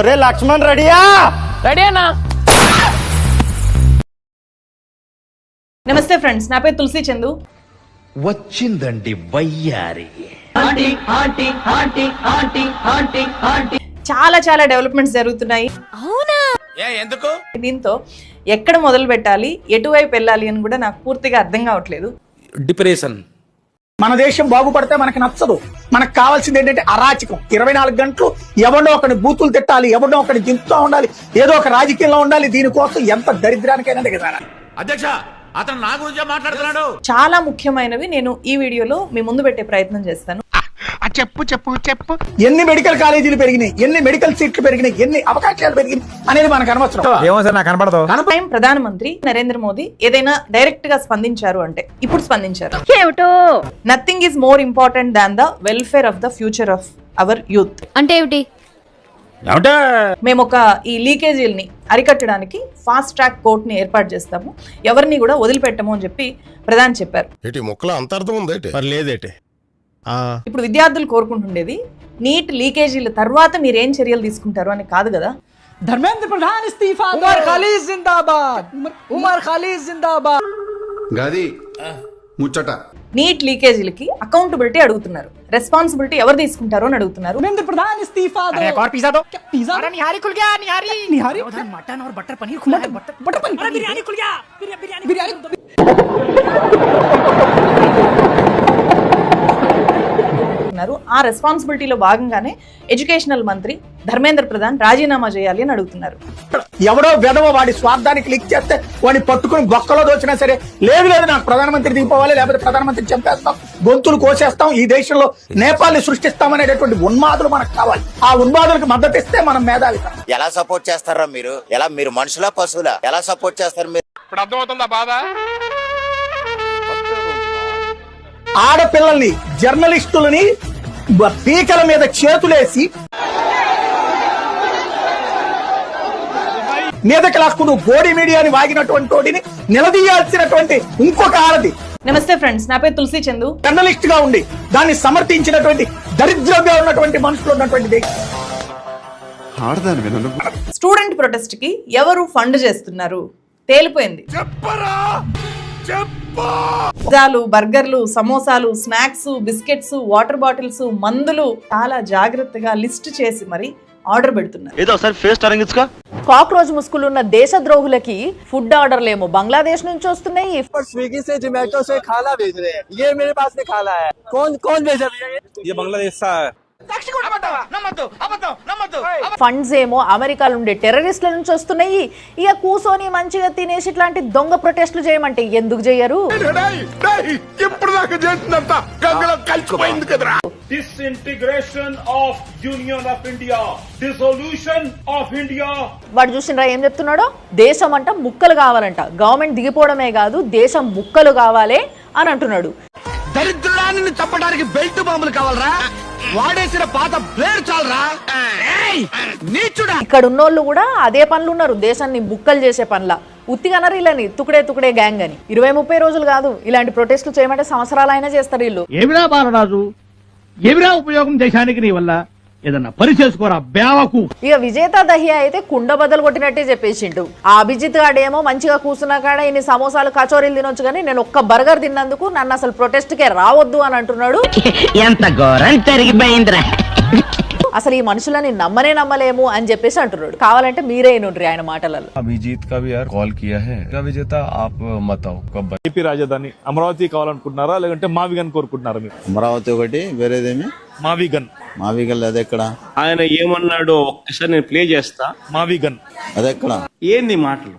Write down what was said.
అరే లక్ష్మణ్ రెడీయా? రెడీ అన్నా. నమస్తే ఫ్రెండ్స్, నా పేరు తులసి చందు. వచ్చిందండి వయ్యారి. చాలా చాలా డెవలప్మెంట్స్ జరుగుతున్నాయి. అవునా? ఎందుకు? దీంతో ఎక్కడ మొదలు పెట్టాలి, ఎటువైపు వెళ్ళాలి అని కూడా నాకు పూర్తిగా అర్థం కావట్లేదు. డిప్రెషన్. మన దేశం బాగుపడితే మనకి నచ్చదు. మనకు కావాల్సింది ఏంటంటే అరాచకం. 24 గంటలు ఎవడో ఒకటి బూతులు తిట్టాలి, ఎవడో ఒకటి దింపుతూ ఉండాలి, ఏదో ఒక రాజకీయంలో ఉండాలి. దీనికోసం ఎంత దరిద్రానికైనా దిగజారాలి. అధ్యక్ష, అతను నా గురించే మాట్లాడుతున్నాడు. చాలా ముఖ్యమైనవి నేను ఈ వీడియోలో మీ ముందు పెట్టే ప్రయత్నం చేస్తాను. చెప్పు ఎన్ని మెడికల్ కాలేజీలు పెరిగినాయి, ఎన్ని మెడికల్ సీట్లు పెరిగినాయి, ఎన్ని అవకాశాలు పెరిగినాయి అనేది మనకు అనవసరం. టైం ప్రధానమంత్రి నరేంద్ర మోదీ ఏదైనా డైరెక్ట్ గా స్పందించారు అంటే ఇప్పుడు స్పందించారు. Nothing is more important than the welfare of the future of our youth. అంటే ఏమిటి? మేము ఈ లీకేజీల్ని అరికట్టడానికి ఫాస్ట్ ట్రాక్ కోర్ట్ ని ఏర్పాటు చేస్తాము, ఎవరిని కూడా వదిలిపెట్టము అని చెప్పి ప్రధాని చెప్పారు. ఇప్పుడు విద్యార్థులు కోరుకుంటుండేది నీట్ లీకేజీల తర్వాత మీరేం చర్యలు తీసుకుంటారు అని కాదు కదా. ధర్మేంద్ర ప్రధాన్ ఇస్తీఫా, ఉమర్ ఖాలిద్ జిందాబాద్, ఉమర్ ఖాలిద్ జిందాబాద్. గది ముచ్చట. నీట్ లీకేజీలకి అకౌంటబిలిటీ అడుగుతున్నారు, రెస్పాన్సిబిలిటీ ఎవరు తీసుకుంటారు అని అడుగుతున్నారు. ధర్మేంద్ర ప్రధాన్ ఇస్తీఫా దో. एक और पिज़्ज़ा दो. पिज़्ज़ा अरे निहारी खुल गया, निहारी. निहारी उधर मटन और बटर पनीर खुला है. बटर पनीर. अरे बिरयानी खुल गया. बिरयानी. बिरयानी. ఆ రెస్పాన్సిబిలిటీలో భాగంగానే ఎడ్యుకేషనల్ మంత్రి ధర్మేంద్ర ప్రధాన్ రాజీనామా చేయాలి అని అడుగుతున్నారు. ఎవడో వెధవ వాడి స్వార్థానికి క్లిక్ చేస్తే వాడిని పట్టుకుని బొక్కలో దోచినా సరే, లేదు నాకు ప్రధానమంత్రి దిగిపోవాలి, లేకపోతే ప్రధానమంత్రి చంపేస్తాం, గొంతులు కోసేస్తాం, ఈ దేశంలో నేపాల్ని సృష్టిస్తాం అనేటటువంటి ఉన్మాదులు మనకు కావాలి. ఆ ఉన్మాదులకు మద్దతు ఇస్తే మనం మేధావి. ఎలా సపోర్ట్ చేస్తారా మీరు? ఎలా మీరు మనుషులా పశువులా? ఎలా సపోర్ట్ చేస్తారు మీరు? ఇప్పుడు అర్థమవుతుందా బాధ? ఆడపిల్లల్ని, జర్నలిస్టులని పీకల మీద చేతులేసి మీదకి లాక్కును బోడీ మీడియాని వాగినటువంటి వాడిని నిలదీయాల్సినటువంటి ఇంకొక ఆడది. నమస్తే ఫ్రెండ్స్, నా పేరు తులసి చందు. జర్నలిస్ట్ గా ఉండి దాన్ని సమర్థించినటువంటి దరిద్రంగా ఉన్నటువంటి మనుషులు ఉన్నటువంటి స్టూడెంట్ ప్రొటెస్ట్ కి ఎవరు ఫండ్ చేస్తున్నారు తేలిపోయింది. పిజ్జాలు, బర్గర్లు, సమోసాలు, స్నాక్స్, బిస్కెట్స్, వాటర్ బాటిల్స్, మందులు చాలా జాగ్రత్తగా లిస్ట్ చేసి మరి ఆర్డర్ పెడుతున్నారు. కాక్రోచ్ ముసుగులు ఉన్న దేశద్రోహులకి ఫుడ్ ఆర్డర్లేమో బంగ్లాదేశ్ నుంచి వస్తున్నాయి. स्विगी से जोमेटो से खाना भेज रहे हैं, ये मेरे पास से खाना है. कौन भेजा भैया? ये बांग्लादेश से है. ఫండ్స్ ఏమో అమెరికాలో ఉండే టెర్రరిస్టుల నుంచి వస్తున్నాయి. ఇక కూసోని మంచిగా తినేసి ఇట్లాంటి దొంగ ప్రొటెస్టులు చేయమంటే ఎందుకు చేయరు? వాడు చూసినరా ఏం చెప్తున్నాడో? దేశం అంట ముక్కలు కావాలంట, గవర్నమెంట్ దిగిపోవడమే కాదు దేశం ముక్కలు కావాలి అని అంటున్నాడు. దరిద్రాన్ని చంపడానికి బెల్ట్ బాంబులు కావాలరా? వాడేసిన పాత బ్లేడ్ చాలరా? ఇక్కడ ఉన్నోళ్ళు కూడా అదే పనులు ఉన్నారు, దేశాన్ని ముక్కలు చేసే పనుల. ఉత్తిగనరు ఇళ్ళని తుకుడే గ్యాంగ్ అని. 20-30 రోజులు కాదు, ఇలాంటి ప్రొటెస్టులు చేయమంటే సంవత్సరాలైనా చేస్తారు వీళ్ళు. ఏమిరా బాలరాజు, ఏమిరా ఉపయోగం దేశానికి నీ వల్ల? ఏదన్నా పని చేసుకోరా బేవకు. ఇక విజేత దహియా అయితే కుండ బద్దలు కొట్టినట్టే చెప్పేసిండు. ఆ అభిజిత్ గాడేమో మంచిగా కూర్చున్నా కాడ ఇన్ని సమోసాలు కచోరీలు తినొచ్చు కానీ నేను ఒక్క బర్గర్ తిన్నందుకు నన్ను అసలు ప్రొటెస్ట్ కే రావద్దు అని అంటున్నాడు. ఎంత ఘోరం జరిగిపోయిందిరా. అసలు ఈ మనుషులని నమ్మలేము అని చెప్పేసి అంటున్నాడు. కావాలంటే మీరే వినుండ్రి ఆయన మాటలలో. అభిజిత్ కా भी यार कॉल किया है. విజేత आप बताओ कब? ఏపీ రాజధాని అమరావతి కావాలనుకుంటున్నారా లేదంటే మావిగన్ కోరుకుంటున్నారా మీరు? అమరావతి ఒకటి, వేరేదేమి మావిగన్. మావిగల్ అదెక్కడ? ఆయన ఏమన్నాడో ఒక్కసారి నేను ప్లే చేస్తా. మావిగన్ అదెక్కడ? ఏంది మాటలు?